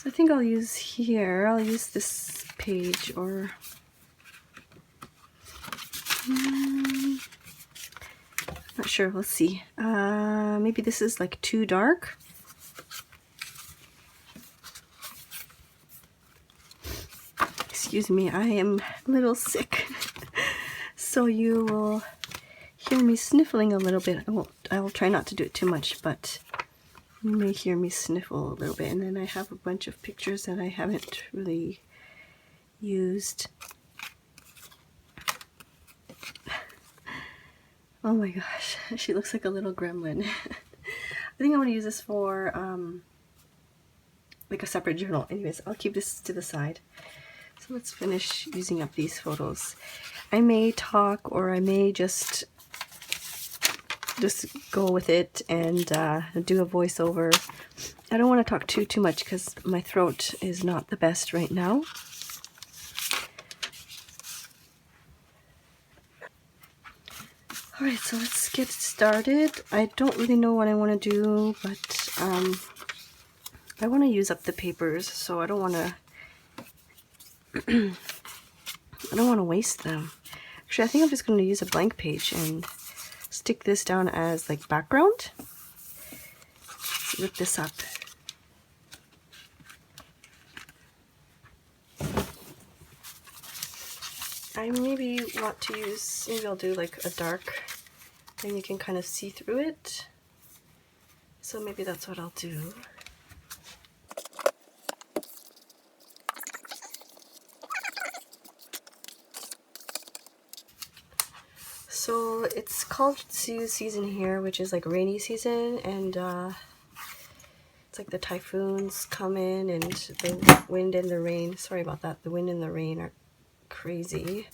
So I think I'll use this page, or not sure, let's see. Maybe this is like too dark. Excuse me, I am a little sick. So you will hear me sniffling a little bit. I will try not to do it too much, but you may hear me sniffle a little bit. And then I have a bunch of pictures that I haven't really used. Oh my gosh, she looks like a little gremlin. I think I'm going to use this for like a separate journal. Anyways, I'll keep this to the side. So let's finish using up these photos. I may talk, or I may just go with it and do a voiceover. I don't want to talk too much because my throat is not the best right now. Alright, so let's get started. I don't really know what I want to do, but I want to use up the papers, so I don't want to waste them. Actually, I think I'm just going to use a blank page and stick this down as like background. Let's rip this up. I maybe want to use, maybe I'll do like a dark, and you can kind of see through it. So maybe that's what I'll do. So it's called Tsu season here, which is like rainy season, and it's like the typhoons come in, and the wind and the rain, sorry about that, the wind and the rain are crazy.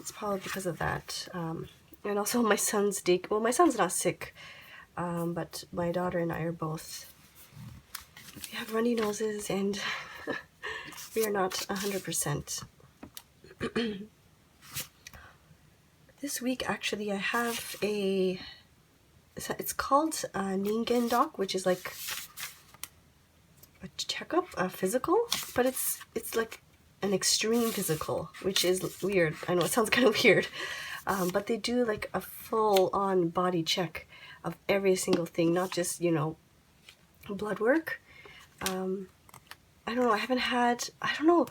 It's probably because of that. And also my son's well, my son's not sick, but my daughter and I are both, we have runny noses, and we are not 100%. This week, actually, I have it's called Ningen doc, which is like a checkup, a physical, but it's like an extreme physical, which is weird. I know it sounds kind of weird, but they do like a full-on body check of every single thing, not just, you know, blood work. I don't know, I don't know.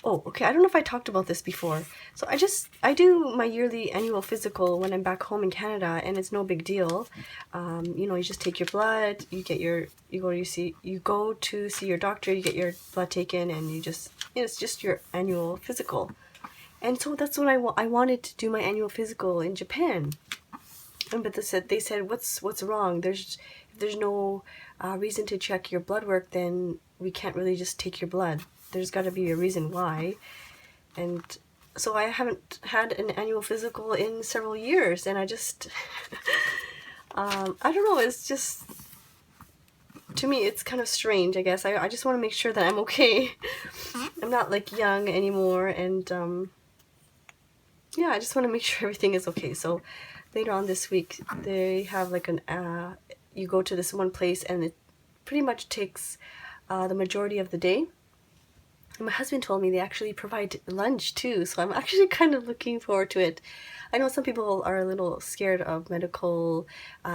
Oh, okay, I don't know if I talked about this before. So I do my yearly annual physical when I'm back home in Canada, and it's no big deal. You know, you just take your blood, you go to see your doctor, you get your blood taken, and it's just your annual physical. And so that's when I wanted to do my annual physical in Japan. But they said what's wrong? If there's no reason to check your blood work, then we can't really just take your blood. There's got to be a reason why. And so I haven't had an annual physical in several years, and I just I don't know, it's just, to me it's kind of strange, I guess. I just want to make sure that I'm okay. I'm not like young anymore, and yeah, I just want to make sure everything is okay. So later on this week, they have like you go to this one place, and it pretty much takes the majority of the day. And my husband told me they actually provide lunch too, so I'm actually kind of looking forward to it. I know some people are a little scared of medical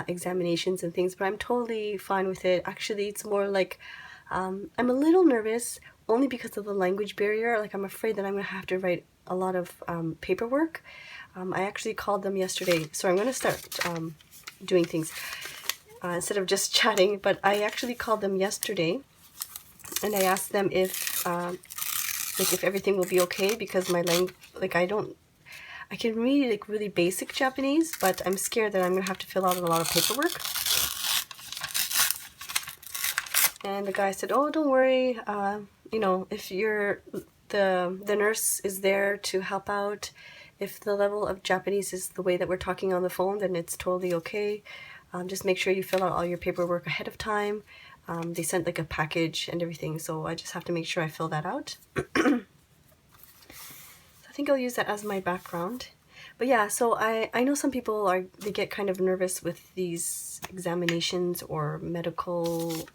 examinations and things, but I'm totally fine with it. Actually, it's more like I'm a little nervous only because of the language barrier. Like, I'm afraid that I'm going to have to write a lot of paperwork. I actually called them yesterday, so I'm going to start doing things instead of just chatting. But I actually called them yesterday, and I asked them if everything will be okay, because my language, like, I can read like really basic Japanese, but I'm scared that I'm gonna have to fill out a lot of paperwork. And the guy said, "Oh, don't worry. You know, if the nurse is there to help out. If the level of Japanese is the way that we're talking on the phone, then it's totally okay. Just make sure you fill out all your paperwork ahead of time." They sent like a package and everything, so I just have to make sure I fill that out. So I think I'll use that as my background. But yeah, so I know some people they get kind of nervous with these examinations or medical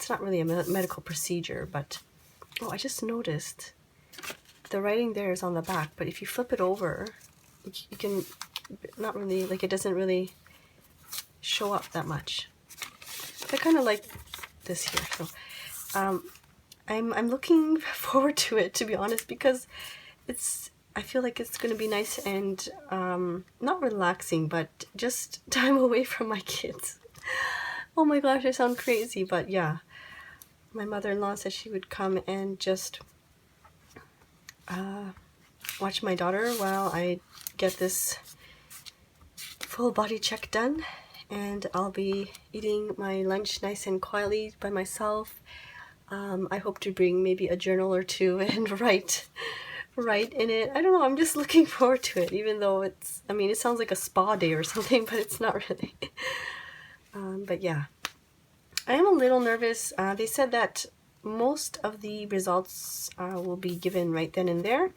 it's not really a medical procedure, but oh, I just noticed the writing there is on the back, but if you flip it over, you can not really, like, it doesn't really show up that much. I kind of like this here, so I'm looking forward to it, to be honest, because I feel like it's going to be nice and not relaxing, but just time away from my kids. Oh my gosh, I sound crazy, but yeah. My mother-in-law said she would come and just watch my daughter while I get this full body check done, and I'll be eating my lunch nice and quietly by myself. I hope to bring maybe a journal or two and write in it. I don't know, I'm just looking forward to it, even though it's, I mean, it sounds like a spa day or something, but it's not really. But yeah, I am a little nervous. They said that most of the results will be given right then and there.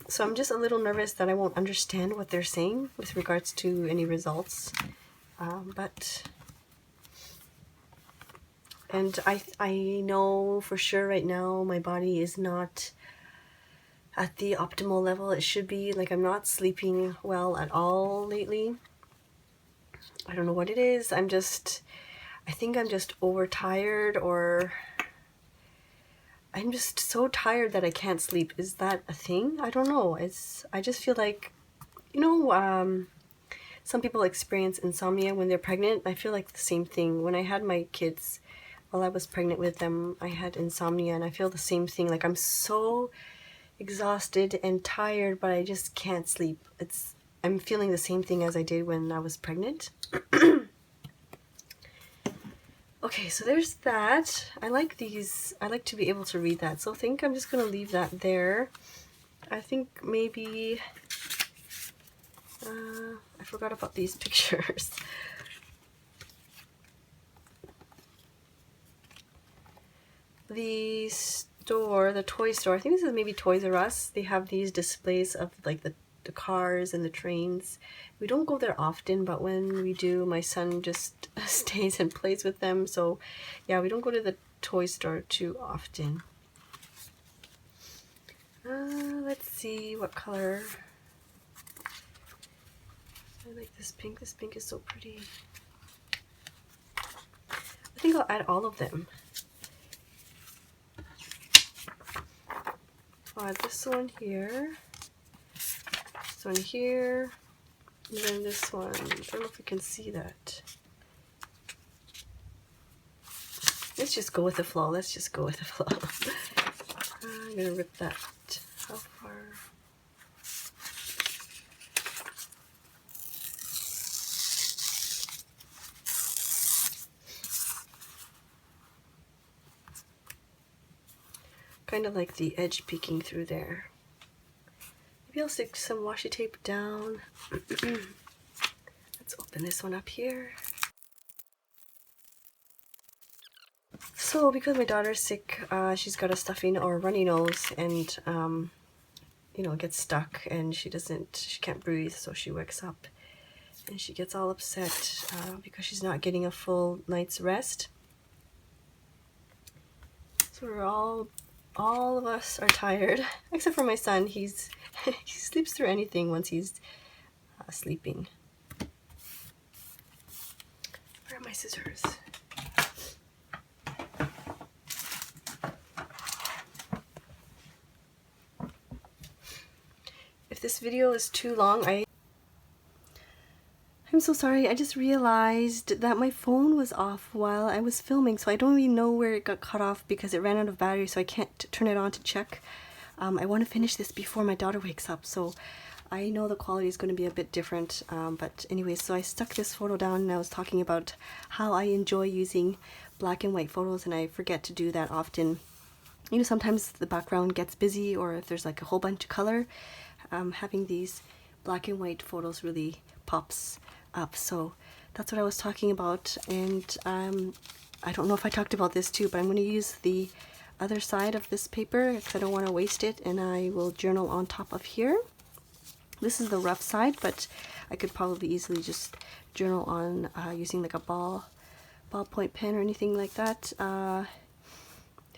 So I'm just a little nervous that I won't understand what they're saying with regards to any results. And I know for sure right now my body is not at the optimal level it should be. Like, I'm not sleeping well at all lately. I don't know what it is. I think I'm just overtired, or I'm just so tired that I can't sleep. Is that a thing? I don't know. I just feel like, you know, some people experience insomnia when they're pregnant. I feel like the same thing. When I had my kids, while I was pregnant with them, I had insomnia, and I feel the same thing. Like, I'm so exhausted and tired, but I just can't sleep. I'm feeling the same thing as I did when I was pregnant. Okay, so there's that. I like these. I like to be able to read that. So I think I'm just going to leave that there. I think maybe I forgot about these pictures. The store, the toy store, I think this is maybe Toys R Us. They have these displays of like the cars and the trains. We don't go there often, but when we do, my son just stays and plays with them. So yeah, we don't go to the toy store too often. Let's see what color. I like this pink. This pink is so pretty. I think I'll add all of them. I'll add this one here. This one here. And then this one. I don't know if you can see that. Let's just go with the flow. Let's just go with the flow. I'm gonna rip that. How far? Kind of like the edge peeking through there. Maybe I'll stick some washi tape down. Let's open this one up here. So because my daughter's sick, she's got a stuffy or runny nose, and you know, gets stuck, and she can't breathe, so she wakes up and she gets all upset because she's not getting a full night's rest. So we're all of us are tired, except for my son. He sleeps through anything once he's sleeping. Where are my scissors? If this video is too long, I'm so sorry. I just realized that my phone was off while I was filming, so I don't really know where it got cut off because it ran out of battery, so I can't turn it on to check. I want to finish this before my daughter wakes up, so I know the quality is going to be a bit different, but anyway, so I stuck this photo down, and I was talking about how I enjoy using black and white photos, and I forget to do that often. You know, sometimes the background gets busy, or if there's like a whole bunch of color, having these black and white photos really pops up. So that's what I was talking about, and I don't know if I talked about this too, but I'm going to use the other side of this paper because I don't want to waste it, and I will journal on top of here. This is the rough side, but I could probably easily just journal on using like a ball ballpoint pen or anything like that. I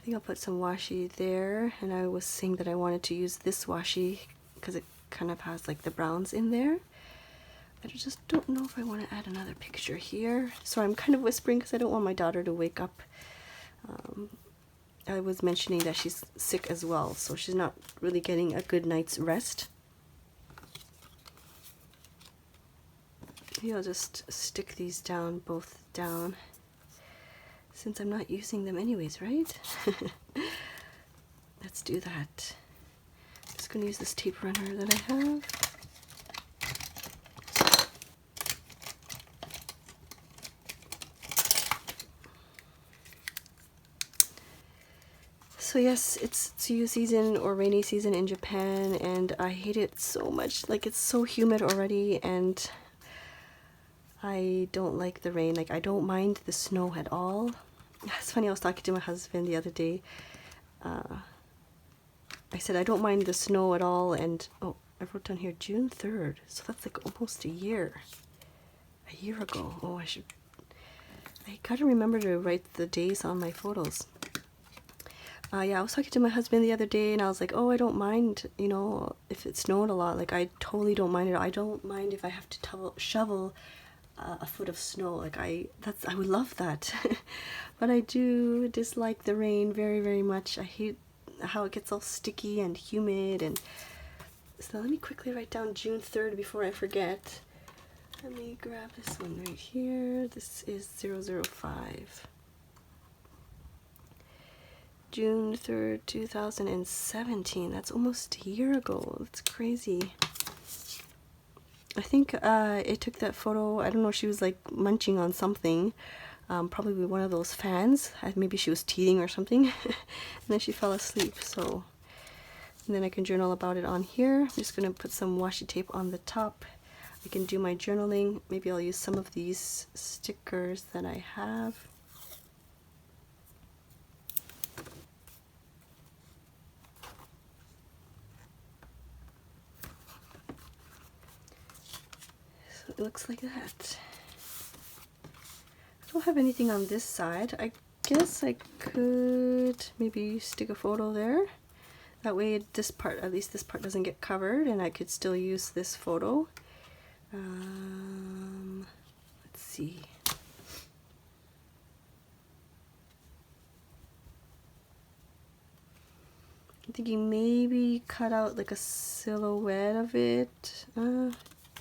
think I'll put some washi there, and I was saying that I wanted to use this washi because it kind of has like the browns in there. I just don't know if I want to add another picture here. So I'm kind of whispering because I don't want my daughter to wake up. I was mentioning that she's sick as well, so she's not really getting a good night's rest. Maybe I'll just stick these down, both down, since I'm not using them anyways, right? Let's do that. I'm just going to use this tape runner that I have. So yes, it's Tsuyu season or rainy season in Japan, and I hate it so much. Like, it's so humid already, and I don't like the rain. Like, I don't mind the snow at all. It's funny, I was talking to my husband the other day. I said I don't mind the snow at all, and oh, I wrote down here June 3rd, so that's like almost a year ago. Oh, I gotta remember to write the days on my photos. Yeah, I was talking to my husband the other day, and I was like, oh, I don't mind, you know, if it snowed a lot. Like, I totally don't mind it. I don't mind if I have to shovel a foot of snow. Like, I would love that. But I do dislike the rain very, very much. I hate how it gets all sticky and humid. And so let me quickly write down June 3rd before I forget. Let me grab this one right here. This is 005. June 3rd, 2017. That's almost a year ago. That's crazy. I think it took that photo. I don't know, she was like munching on something. Probably one of those fans. Maybe she was teething or something. And then she fell asleep. So, and then I can journal about it on here. I'm just going to put some washi tape on the top. I can do my journaling. Maybe I'll use some of these stickers that I have. It looks like that. I don't have anything on this side. I guess I could maybe stick a photo there. That way this part, at least this part, doesn't get covered, and I could still use this photo. Let's see. I'm thinking maybe cut out like a silhouette of it.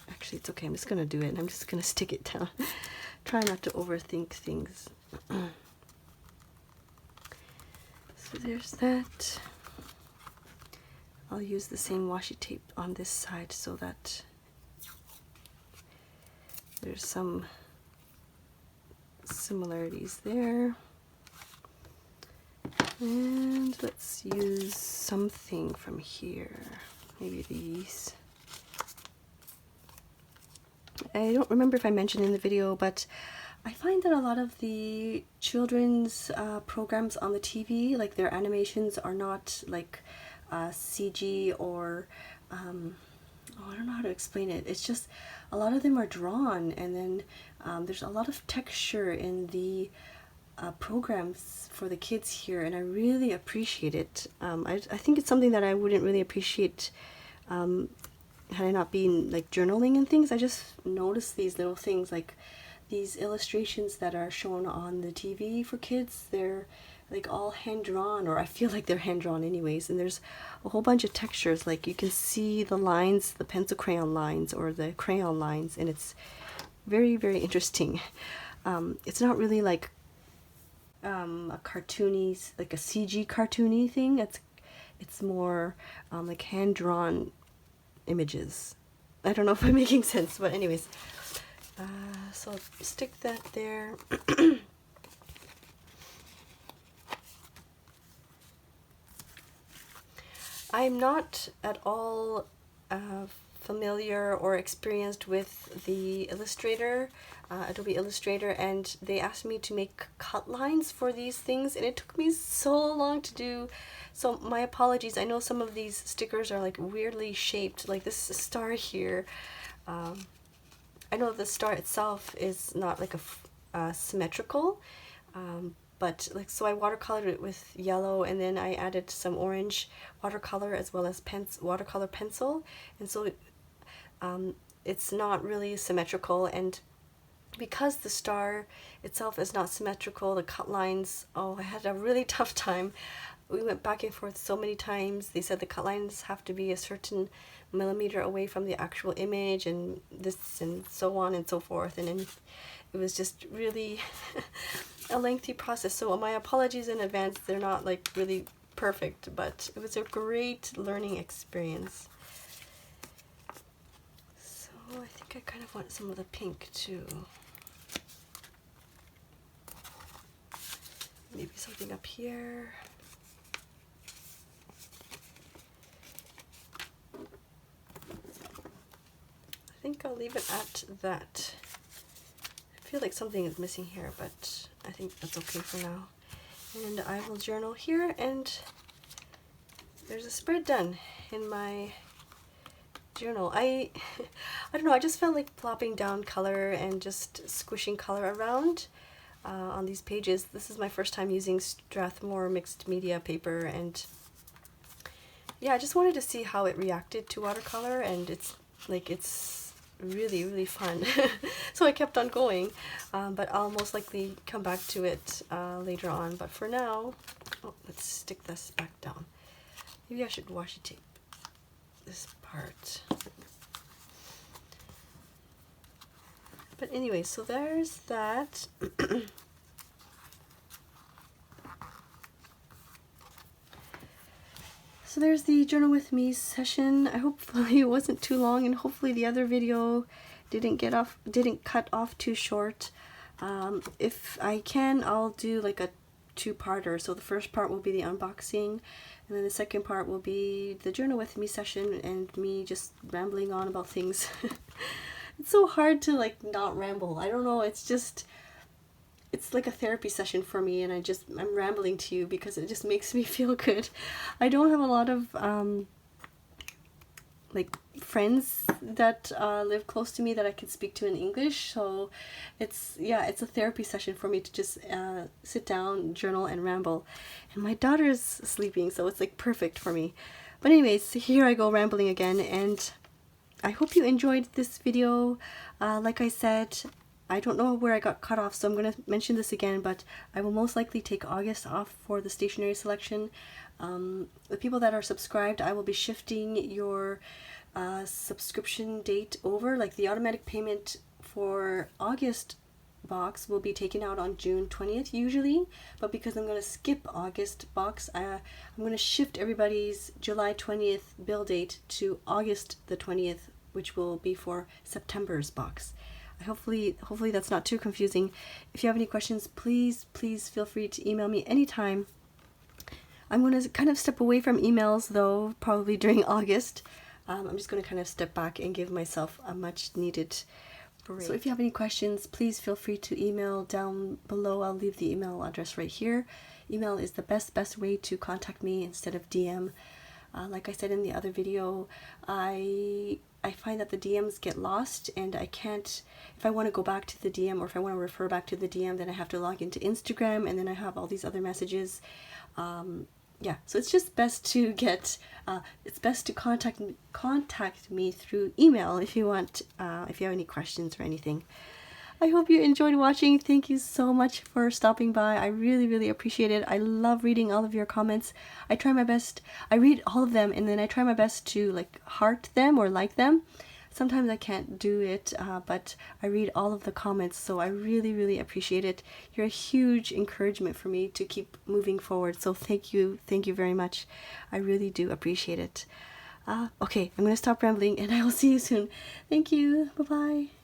Actually, it's okay. I'm just going to do it. I'm just going to stick it down. Try not to overthink things. So there's that. I'll use the same washi tape on this side so that there's some similarities there. And let's use something from here. Maybe these. I don't remember if I mentioned in the video, but I find that a lot of the children's programs on the TV, like their animations are not like CG or oh, I don't know how to explain it. It's just a lot of them are drawn, and then there's a lot of texture in the programs for the kids here, and I really appreciate it. I think it's something that I wouldn't really appreciate had I not been like journaling and things. I just noticed these little things, like these illustrations that are shown on the TV for kids. They're like all hand drawn, or I feel like they're hand drawn anyways, and there's a whole bunch of textures. Like you can see the lines, the pencil crayon lines or the crayon lines, and it's very, very interesting. It's not really like a cartoony, like a CG cartoony thing. It's more like hand drawn images. I don't know if I'm making sense, but anyways, so I'll stick that there. I'm not at all familiar or experienced with the Illustrator, Adobe Illustrator, and they asked me to make cut lines for these things, and it took me so long to do. So my apologies. I know some of these stickers are like weirdly shaped, like this star here. I know the star itself is not like symmetrical. But like, so I watercolored it with yellow, and then I added some orange watercolor as well as watercolor pencil, and so it's not really symmetrical. And because the star itself is not symmetrical, the cut lines, oh, I had a really tough time. We went back and forth so many times. They said the cut lines have to be a certain millimeter away from the actual image, and this and so on and so forth, and then it was just really a lengthy process. So my apologies in advance, they're not like really perfect, but it was a great learning experience. So I think I kind of want some of the pink too. Maybe something up here. I think I'll leave it at that. I feel like something is missing here, but I think that's okay for now. And I will journal here, and there's a spread done in my journal. I don't know, I just felt like plopping down color and just squishing color around on these pages. This is my first time using Strathmore mixed media paper, and yeah, I just wanted to see how it reacted to watercolor, and it's really fun. So I kept on going, but I'll most likely come back to it later on. But for now, oh, let's stick this back down. Maybe I should washi tape this part. But anyway, so there's that. So there's the Journal With Me session. I hopefully it wasn't too long, and hopefully the other video didn't cut off too short. If I can, I'll do like a two-parter. So the first part will be the unboxing, and then the second part will be the Journal With Me session and me just rambling on about things. It's so hard to like not ramble. I don't know, it's like a therapy session for me, and I'm rambling to you because it just makes me feel good. I don't have a lot of like friends that live close to me that I can speak to in English, so it's a therapy session for me to just sit down, journal, and ramble. And my daughter's sleeping, so it's like perfect for me. But anyways, here I go rambling again, and I hope you enjoyed this video. Like I said, I don't know where I got cut off, so I'm going to mention this again, but I will most likely take August off for the stationery selection. The people that are subscribed, I will be shifting your subscription date over. Like the automatic payment for August box will be taken out on June 20th usually, but because I'm going to skip August box, I'm going to shift everybody's July 20th bill date to August the 20th, which will be for September's box. Hopefully that's not too confusing. If you have any questions, please feel free to email me anytime. I'm going to kind of step away from emails though, probably during August. I'm just going to kind of step back and give myself a much needed break. So if you have any questions, please feel free to email down below. I'll leave the email address right here. Email is the best way to contact me instead of DM. Like I said in the other video, I find that the DMs get lost, and I can't, if I want to go back to the DM or if I want to refer back to the DM, then I have to log into Instagram, and then I have all these other messages. Yeah, so it's just best to contact me through email if you want, if you have any questions or anything. I hope you enjoyed watching. Thank you so much for stopping by. I really appreciate it. I love reading all of your comments. I try my best. I read all of them, and then I try my best to like heart them or like them. Sometimes I can't do it, but I read all of the comments, so I really appreciate it. You're a huge encouragement for me to keep moving forward, so thank you very much. I really do appreciate it. Okay, I'm going to stop rambling, and I will see you soon. Thank you. Bye-bye.